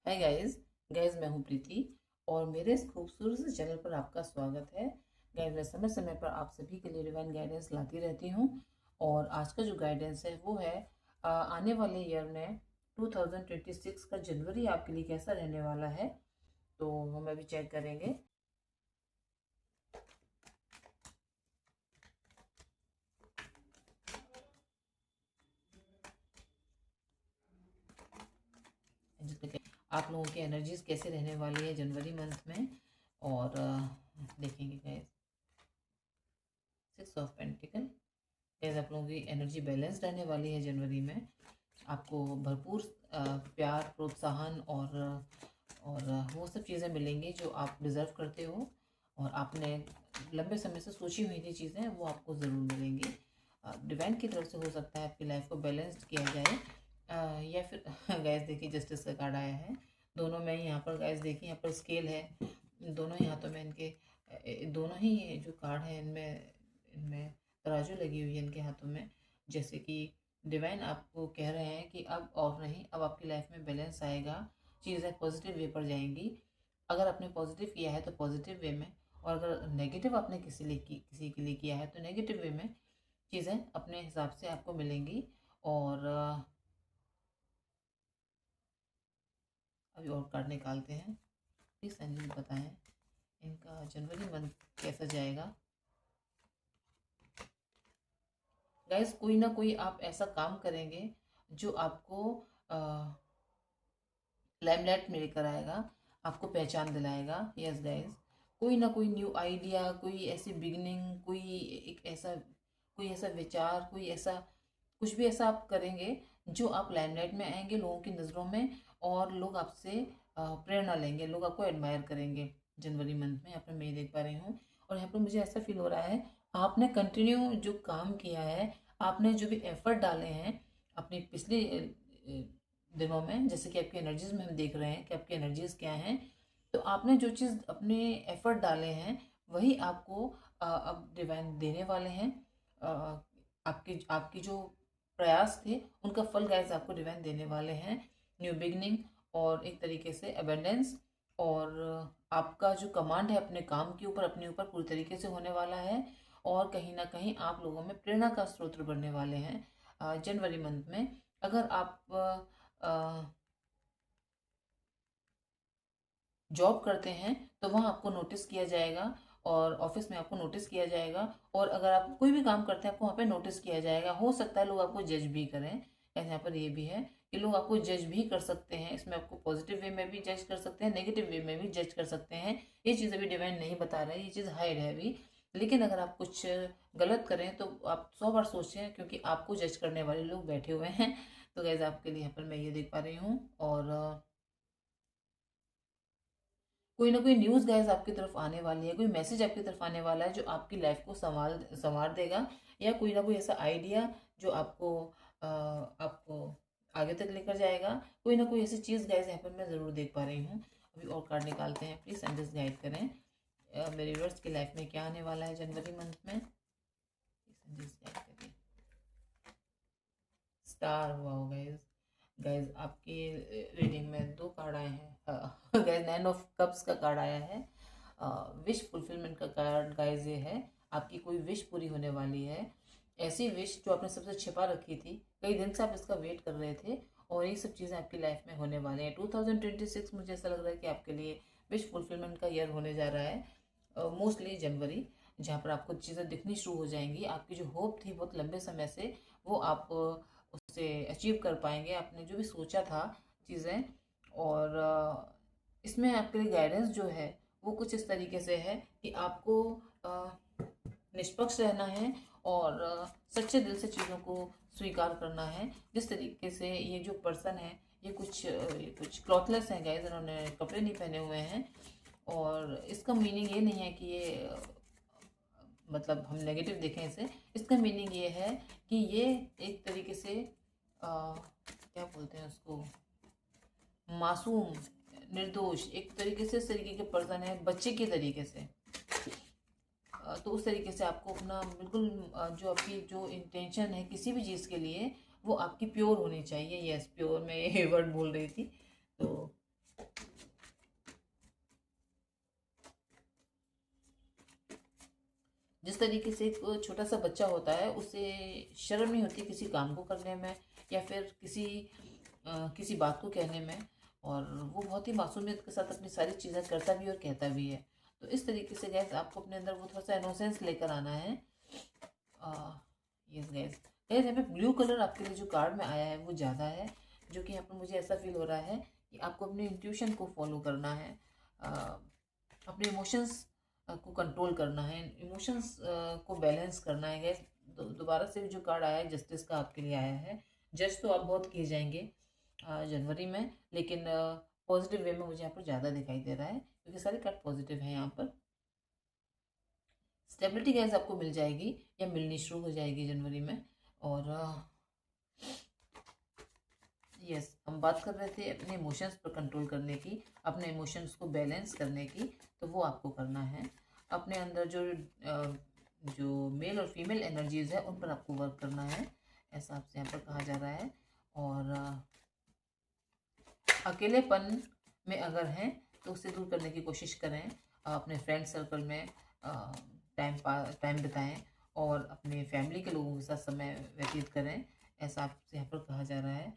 Hi guys. मैं हूं प्रीति और मेरे इस खूबसूरत से चैनल पर आपका स्वागत है। गाइस, मैं समय समय पर आप सभी के लिए डिवाइन गाइडेंस लाती रहती हूं और आज का जो गाइडेंस है वो है आने वाले ईयर में 2026 का जनवरी आपके लिए कैसा रहने वाला है। तो हम अभी चेक करेंगे। आप लोगों की एनर्जीज कैसे रहने वाली है जनवरी मंथ में। और देखेंगे गाइस, 6 ऑफ पेंटिकल। गाइस, आप लोगों की एनर्जी बैलेंस रहने वाली है जनवरी में। आपको भरपूर प्यार, प्रोत्साहन और वो सब चीज़ें मिलेंगी जो आप डिज़र्व करते हो और आपने लंबे समय से सोची हुई थी चीज़ें, वो आपको ज़रूर मिलेंगी। डिवाइन की तरफ से हो सकता है आपकी लाइफ को बैलेंस्ड किया जाए, या फिर गैस देखिए जस्टिस का कार्ड आया है। दोनों में यहाँ पर गैस देखिए, यहाँ पर स्केल है। दोनों ही हाथों में इनके दोनों ही जो कार्ड हैं इनमें इनमें तराजू लगी हुई है इनके हाथों में। जैसे कि डिवाइन आपको कह रहे हैं कि अब और नहीं, अब आपकी लाइफ में बैलेंस आएगा, चीज़ें पॉजिटिव वे पर जाएंगी। अगर आपने पॉजिटिव किया है तो पॉजिटिव वे में, और अगर नेगेटिव आपने किसी के लिए किया है तो नेगेटिव वे में चीज़ें अपने हिसाब से आपको मिलेंगी। और अभी और कार्ड निकालते हैं। प्लीज़ एंजल बताएं इनका जनवरी मंथ कैसा जाएगा। गाइस, कोई ना कोई आप ऐसा काम करेंगे जो आपको लाइमलाइट में लेकर आएगा, आपको पहचान दिलाएगा। यस गाइस, कोई ना कोई न्यू आइडिया, कोई ऐसी बिगनिंग, कोई ऐसा विचार, कोई ऐसा कुछ भी ऐसा आप करेंगे जो आप लाइमलाइट में आएंगे लोगों की नज़रों में, और लोग आपसे प्रेरणा लेंगे, लोग आपको एडमायर करेंगे जनवरी मंथ में। यहाँ पर मैं ये देख पा रही हूँ और यहाँ पर मुझे ऐसा फील हो रहा है आपने कंटिन्यू जो काम किया है, आपने जो भी एफर्ट डाले हैं अपनी पिछले दिनों में, जैसे कि आपकी एनर्जीज में हम देख रहे हैं कि आपकी एनर्जीज क्या हैं। तो आपने जो चीज़ अपने एफर्ट डाले हैं वही आपको अब डिवाइन देने वाले हैं। अ, आपकी आपकी जो प्रयास थे उनका फल गाइस आपको डिवाइन देने वाले हैं। न्यू बिगनिंग और एक तरीके से अबेंडेंस, और आपका जो कमांड है अपने काम के ऊपर, अपने ऊपर पूरी तरीके से होने वाला है। और कहीं ना कहीं आप लोगों में प्रेरणा का स्रोत बनने वाले हैं जनवरी मंथ में। अगर आप जॉब करते हैं तो वहाँ आपको नोटिस किया जाएगा, और ऑफिस में आपको नोटिस किया जाएगा। और अगर आप कोई भी काम करते हैं आपको वहाँ पे नोटिस किया जाएगा। हो सकता है लोग आपको जज भी करें। यहाँ पर ये भी है कि लोग आपको जज भी कर सकते हैं। इसमें आपको पॉजिटिव वे में भी जज कर सकते हैं, नेगेटिव वे में भी जज कर सकते हैं। ये चीज़ अभी डिवाइन नहीं बता रहा है, ये चीज़ हाइड है अभी। लेकिन अगर आप कुछ गलत करें तो आप 100 बार सोचें, क्योंकि आपको जज करने वाले लोग बैठे हुए हैं। तो गैस आपके लिए यहाँ पर मैं ये देख पा रही हूँ। और कोई ना कोई न्यूज़ गाइस आपकी तरफ आने वाली है, कोई मैसेज आपकी तरफ आने वाला है जो आपकी लाइफ को संवार देगा, या कोई ना कोई ऐसा आइडिया जो आपको आगे तक लेकर जाएगा। कोई ना कोई ऐसी चीज़ गाइस यहाँ पर मैं ज़रूर देख पा रही हूँ। अभी और कार्ड निकालते हैं, प्लीज़ एंजल्स गाइड करें मेरे व्यूअर्स की लाइफ में क्या आने वाला है जनवरी मंथ में। प्लीज़ एंजल्स गाइड करिए। स्टार हुआ हो गाइस। गाइस, आपकी रीडिंग में दो कार्ड आए हैं। गाइस, 9 ऑफ कप्स का कार्ड आया है। विश फुलफिलमेंट का कार्ड गाइस ये है। आपकी कोई विश पूरी होने वाली है, ऐसी विश जो आपने सबसे छिपा रखी थी, कई दिन से आप इसका वेट कर रहे थे, और ये सब चीज़ें आपकी लाइफ में होने वाली हैं। 2026 मुझे ऐसा लग रहा है कि आपके लिए विश फुलफिलमेंट का ईयर होने जा रहा है। मोस्टली जनवरी, जहाँ पर आपको चीज़ें दिखनी शुरू हो जाएंगी। आपकी जो होप थी बहुत लंबे समय से, वो आप उससे अचीव कर पाएंगे, आपने जो भी सोचा था चीज़ें। और इसमें आपके लिए गाइडेंस जो है वो कुछ इस तरीके से है कि आपको निष्पक्ष रहना है और सच्चे दिल से चीज़ों को स्वीकार करना है। जिस तरीके से ये जो पर्सन है, ये कुछ क्लॉथलेस हैं गाइस, इन्होंने कपड़े नहीं पहने हुए हैं। और इसका मीनिंग ये नहीं है कि ये मतलब हम नेगेटिव देखें इसे। इसका मीनिंग ये है कि ये एक तरीके से क्या बोलते हैं उसको, मासूम, निर्दोष, एक तरीके से इस तरीके के पर्सन है, बच्चे के तरीके से। तो उस तरीके से आपको अपना बिल्कुल जो आपकी जो इंटेंशन है किसी भी चीज़ के लिए, वो आपकी प्योर होनी चाहिए। यस, प्योर, मैं ये वर्ड बोल रही थी। तो जिस तरीके से एक छोटा सा बच्चा होता है, उसे शर्म नहीं होती किसी काम को करने में या फिर किसी बात को कहने में, और वो बहुत ही मासूमियत के साथ अपनी सारी चीज़ें करता भी और कहता भी है। तो इस तरीके से गैस आपको अपने अंदर वो थोड़ा सा इनोसेंस लेकर आना है। यस गैस, गैस यहाँ पे ब्लू कलर आपके लिए जो कार्ड में आया है वो ज़्यादा है, जो कि यहाँ पर मुझे ऐसा फील हो रहा है कि आपको अपने इंट्यूशन को फॉलो करना है, अपने इमोशंस को कंट्रोल करना है, इमोशंस को बैलेंस करना है गैस। दोबारा से जो कार्ड आया है जस्टिस का आपके लिए आया है। जज तो आप बहुत किए जाएंगे जनवरी में, लेकिन पॉजिटिव वे में मुझे यहाँ पर ज़्यादा दिखाई दे रहा है क्योंकि सारे कार्ड पॉजिटिव हैं यहाँ पर। स्टेबिलिटी गैस आपको मिल जाएगी या मिलनी शुरू हो जाएगी जनवरी में। और यस, हम बात कर रहे थे अपने इमोशंस पर कंट्रोल करने की, अपने इमोशंस को बैलेंस करने की, तो वो आपको करना है। अपने अंदर जो मेल और फीमेल एनर्जीज है उन पर आपको वर्क करना है, ऐसा आपसे यहाँ पर कहा जा रहा है। और अकेलेपन में अगर हैं तो उसे दूर करने की कोशिश करें, अपने फ्रेंड सर्कल में टाइम बिताएं और अपने फैमिली के लोगों के साथ समय व्यतीत करें, ऐसा आपसे यहाँ पर कहा जा रहा है।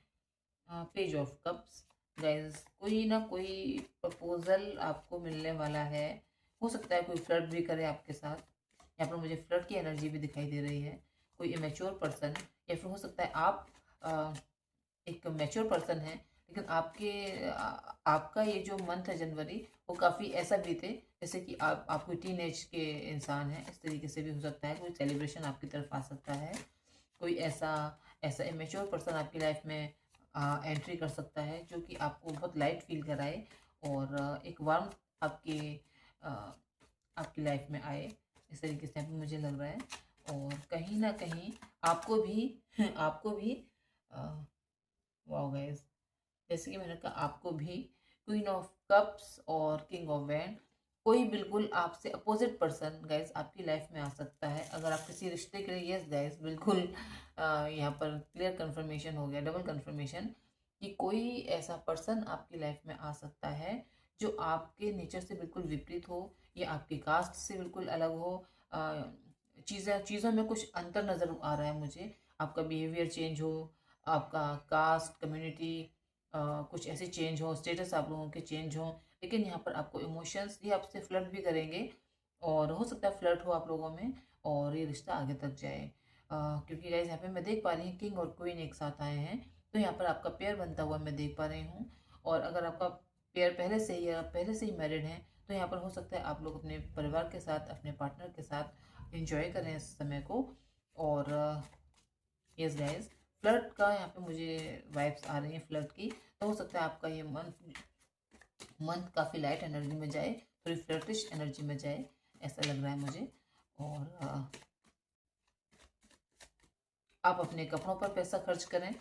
पेज ऑफ कप्स गाइस, कोई ना कोई प्रपोजल आपको मिलने वाला है। हो सकता है कोई फ्लर्ट भी करे आपके साथ, यहाँ पर मुझे फ्लर्ट की एनर्जी भी दिखाई दे रही है। कोई इमेच्योर पर्सन, या फिर हो सकता है आप एक मैच्योर पर्सन है, लेकिन आपका ये जो मंथ है जनवरी, वो काफ़ी ऐसा बीते जैसे कि आप कोई टीनेज के इंसान हैं, इस तरीके से भी हो सकता है। कोई सेलिब्रेशन आपकी तरफ आ सकता है, कोई ऐसा ऐसा इमेच्योर पर्सन आपकी लाइफ में एंट्री कर सकता है जो कि आपको बहुत लाइट फील कराए और एक वार्म आपकी लाइफ में आए, इस तरीके से मुझे लग रहा है। और कहीं ना कहीं आपको भी वाओ गाइस, जैसे कि मैंने कहा आपको भी क्वीन ऑफ कप्स और किंग ऑफ वैंड, कोई बिल्कुल आपसे अपोजिट पर्सन गाइस आपकी लाइफ में आ सकता है। अगर आप किसी रिश्ते के लिए, यस गाइस बिल्कुल यहाँ पर क्लियर कंफर्मेशन हो गया, डबल कंफर्मेशन, कि कोई ऐसा पर्सन आपकी लाइफ में आ सकता है जो आपके नेचर से बिल्कुल विपरीत हो या आपके कास्ट से बिल्कुल अलग हो। चीज़ों में कुछ अंतर नज़र आ रहा है मुझे, आपका बिहेवियर चेंज हो, आपका कास्ट कम्युनिटी कुछ ऐसे चेंज हो, स्टेटस आप लोगों के चेंज हो, लेकिन यहाँ पर आपको इमोशंस, ये आपसे फ्लर्ट भी करेंगे और हो सकता है फ्लर्ट हो आप लोगों में और ये रिश्ता आगे तक जाए। क्योंकि गाइस यहाँ पे मैं देख पा रही हूँ किंग और क्वीन एक साथ आए हैं, तो यहाँ पर आपका पेयर बनता हुआ मैं देख पा रही हूँ। और अगर आपका पेयर पहले से ही या पहले से ही मैरिड है, तो यहाँ पर हो सकता है आप लोग अपने परिवार के साथ, अपने पार्टनर के साथ इंजॉय करें इस समय को। और यस गाइस, फ्लर्ट का यहाँ पे मुझे वाइब्स आ रही हैं फ्लर्ट की, तो हो सकता है आपका ये मंथ काफ़ी लाइट एनर्जी में जाए, थोड़ी फ्लर्टिश एनर्जी में जाए, ऐसा लग रहा है मुझे। और आप अपने कपड़ों पर पैसा खर्च करें,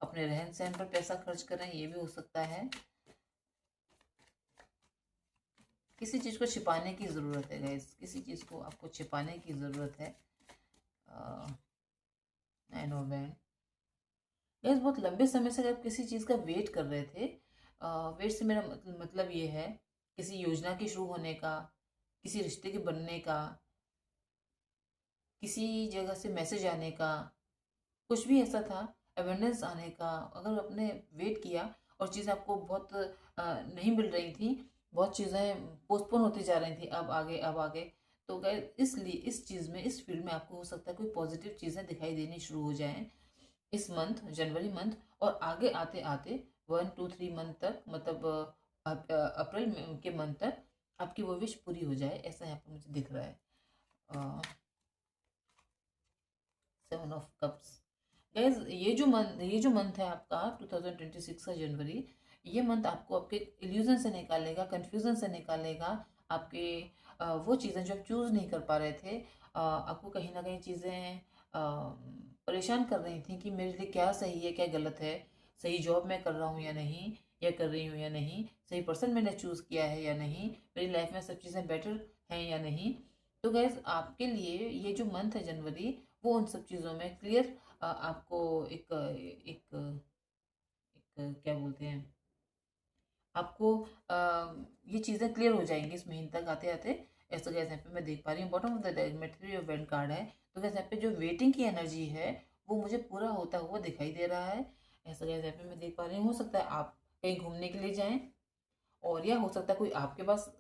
अपने रहन सहन पर पैसा खर्च करें, ये भी हो सकता है। किसी चीज़ को छिपाने की ज़रूरत है गाइस, किसी चीज़ को आपको छिपाने की ज़रूरत है। नाइन ऑफ वैंड गाइस, बहुत लंबे समय से आप किसी चीज़ का वेट कर रहे थे। वेट से मेरा मतलब ये है किसी योजना के शुरू होने का, किसी रिश्ते के बनने का, किसी जगह से मैसेज आने का, कुछ भी ऐसा था, अवेयरनेस आने का। अगर आपने वेट किया और चीज़ें आपको बहुत नहीं मिल रही थी, बहुत चीज़ें पोस्टपोन होती जा रही थी, अब आगे, तो गए इसलिए इस चीज़ में, इस फील्ड में आपको हो सकता है कोई पॉजिटिव चीज़ें दिखाई देनी शुरू हो जाएं इस मंथ, जनवरी मंथ, और आगे आते आते 1 2 3 मंथ तक, मतलब अप्रैल के मंथ तक आपकी वो विश पूरी हो जाए, ऐसा यहाँ पर मुझे दिख रहा है। 7 ऑफ कप्स गाइज, ये जो मंथ है आपका 2026 का जनवरी, ये मंथ आपको आपके इल्यूजन से निकालेगा, कंफ्यूजन से निकालेगा। आपके वो चीज़ें जो आप चूज़ नहीं कर पा रहे थे, आपको कहीं ना कहीं चीज़ें परेशान कर रही थी कि मेरे लिए क्या सही है क्या गलत है, सही जॉब मैं कर रहा हूँ या नहीं, या कर रही हूँ या नहीं, सही पर्सन मैंने चूज़ किया है या नहीं, मेरी लाइफ में सब चीज़ें बेटर हैं या नहीं। तो गैस आपके लिए ये जो मंथ है जनवरी, वो उन सब चीज़ों में क्लियर आपको एक क्या बोलते हैं, आपको ये चीज़ें क्लियर हो जाएंगी इस महीने तक आते आते। ऐसा गैस यहाँ पे मैं देख पा रही हूँ। बॉटम ऑफ द डेक में 3 ऑफ वैंड कार्ड है। तो गैस यहाँ पे जो वेटिंग की एनर्जी है वो मुझे पूरा होता हुआ दिखाई दे रहा है। ऐसा गैस यहाँ पे मैं देख पा रही हूँ। हो सकता है आप कहीं घूमने के लिए जाएं, और या हो सकता है कोई आपके पास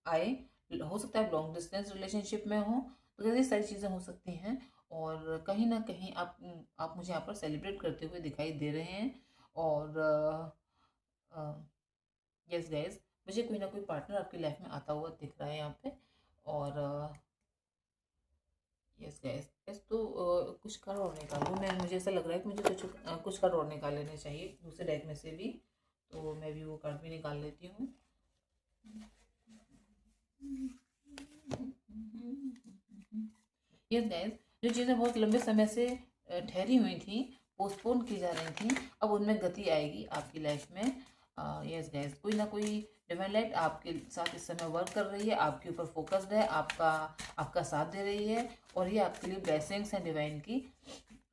आए, हो सकता है आप लॉन्ग डिस्टेंस रिलेशनशिप में हो। तो ये सारी चीज़ें हो सकती हैं, और कहीं ना कहीं आप मुझे यहाँ पर सेलिब्रेट करते हुए दिखाई दे रहे हैं। और यस गाइज, मुझे कोई ना कोई पार्टनर आपकी लाइफ में आता हुआ दिख रहा है यहाँ पे। और यस गाइज, यस तो कुछ कार्ड और निकालूँ मैं। मुझे ऐसा लग रहा है कि मुझे कुछ कार्ड और निकाल लेने चाहिए दूसरे डेक में से भी। तो मैं भी वो कार्ड भी निकाल लेती हूँ। यस गाइज, जो चीज़ें बहुत लंबे समय से ठहरी हुई थी, पोस्टपोन की जा रही थी, अब उनमें गति आएगी आपकी लाइफ में। यस गाइज, कोई ना कोई डिवाइन लाइट आपके साथ इस समय वर्क कर रही है, आपके ऊपर फोकस्ड है, आपका साथ दे रही है, और ये आपके लिए ब्लेसिंग्स हैं डिवाइन की।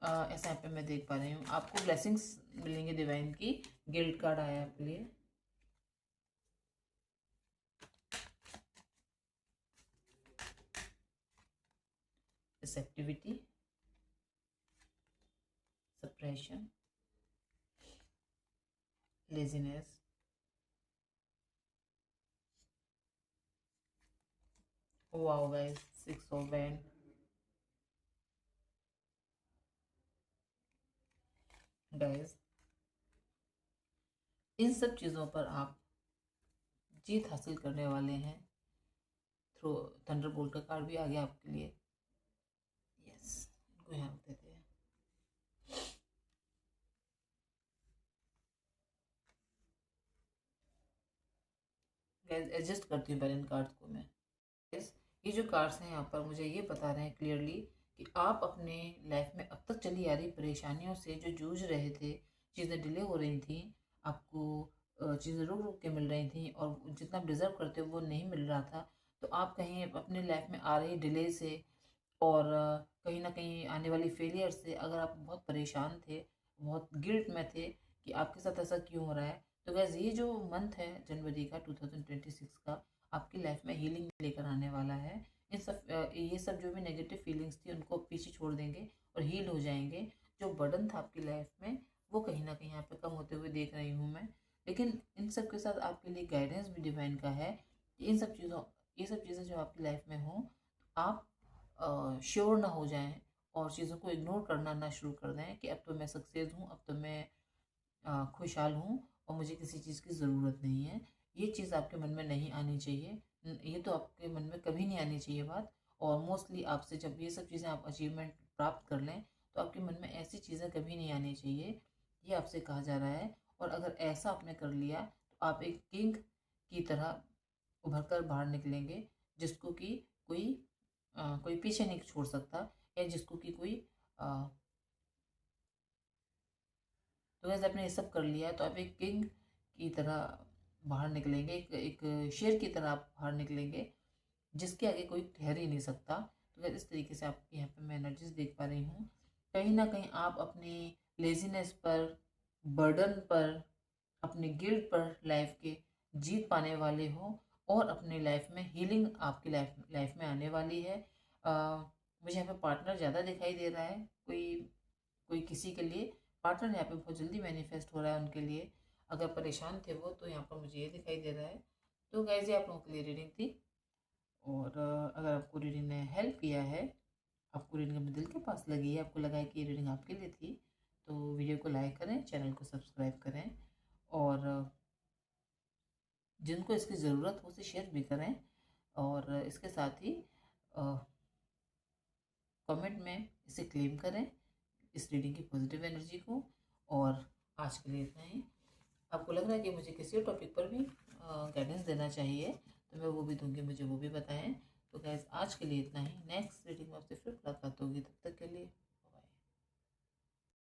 ऐसा यहाँ पे मैं देख पा रही हूँ, आपको ब्लेसिंग्स मिलेंगे डिवाइन की। गिल्ड कार्ड आया आपके लिए। Receptivity, suppression, laziness, wow guys, 6 of wand. Guys, इन सब चीज़ों पर आप जीत हासिल करने वाले हैं थ्रू थंडरबोल्ट का कार्ड भी आ गया आपके लिए। यस, इनको यहाँ रख देते हैं। गाइस, एडजस्ट करती हूँ पहले इन कार्ड्स को मैं। गाइस, ये जो कार्ड्स हैं यहाँ पर मुझे ये बता रहे हैं क्लियरली कि आप अपने लाइफ में अब तक चली आ रही परेशानियों से जो जूझ रहे थे, चीज़ें डिले हो रही थी, आपको चीज़ें रुक रुक के मिल रही थी, और जितना आप डिज़र्व करते हो वो नहीं मिल रहा था। तो आप कहीं अपने लाइफ में आ रही डिले से, और कहीं ना कहीं आने वाली फेलियर से अगर आप बहुत परेशान थे, बहुत गिल्ट में थे कि आपके साथ ऐसा क्यों हो रहा है, तो गैस ये जो मंथ है जनवरी का 2026 का, आपकी लाइफ में हीलिंग लेकर आने वाला है। ये सब जो भी नेगेटिव फीलिंग्स थी उनको पीछे छोड़ देंगे और हील हो जाएंगे। जो बर्डन था आपकी लाइफ में वो कहीं ना कहीं यहाँ पे कम होते हुए देख रही हूँ मैं। लेकिन इन सब के साथ आपके लिए गाइडेंस भी डिवाइन का है कि ये सब चीज़ें जो आपकी लाइफ में हो, आप श्योर ना हो जाएं और चीज़ों को इग्नोर करना ना शुरू कर दें कि अब तो मैं सक्सेस हूँ, अब तो मैं खुशहाल हूँ और मुझे किसी चीज़ की ज़रूरत नहीं है। ये चीज़ आपके मन में नहीं आनी चाहिए। ये तो आपके मन में कभी नहीं आनी चाहिए बात। और मोस्टली आपसे जब ये सब चीज़ें आप अचीवमेंट प्राप्त कर लें तो आपके मन में ऐसी चीज़ें कभी नहीं आनी चाहिए, ये आपसे कहा जा रहा है। और अगर ऐसा आपने कर लिया तो आप एक किंग की तरह उभर कर बाहर निकलेंगे, जिसको कि कोई पीछे नहीं छोड़ सकता, या जिसको कि कोई तो वैसे आपने ये सब कर लिया तो आप एक किंग की तरह बाहर निकलेंगे, एक शेर की तरह आप बाहर निकलेंगे, जिसके आगे कोई ठहर ही नहीं सकता। तो वैसे इस तरीके से आप यहाँ पे मैं एनर्जीज देख पा रही हूँ। कहीं ना कहीं आप अपनी लेजीनेस पर, बर्डन पर, अपने गिल्ट पर लाइफ के जीत पाने वाले हो, और अपने लाइफ में हीलिंग आपकी लाइफ में आने वाली है। मुझे यहाँ पे पार्टनर ज़्यादा दिखाई दे रहा है। कोई कोई किसी के लिए पार्टनर यहाँ पे बहुत जल्दी मैनिफेस्ट हो रहा है उनके लिए। अगर परेशान थे वो, तो यहाँ पर मुझे ये दिखाई दे रहा है। तो गाइस, ये आप लोगों के लिए रीडिंग थी। और अगर आपको रीडिंग ने हेल्प किया है, आपको रीडिंग अपने दिल के पास लगी है, आपको लगा है कि ये रीडिंग आपके लिए थी, तो वीडियो को लाइक करें, चैनल को सब्सक्राइब करें, और जिनको इसकी ज़रूरत हो उसे शेयर भी करें। और इसके साथ ही कमेंट में इसे क्लेम करें, इस रीडिंग की पॉजिटिव एनर्जी को। और आज के लिए इतना ही। आपको लग रहा है कि मुझे किसी और टॉपिक पर भी गाइडेंस देना चाहिए तो मैं वो भी दूंगी, मुझे वो भी बताएं। तो गैस, आज के लिए इतना ही। नेक्स्ट रीडिंग में आपसे फिर मुलाकात होगी, तब तक के लिए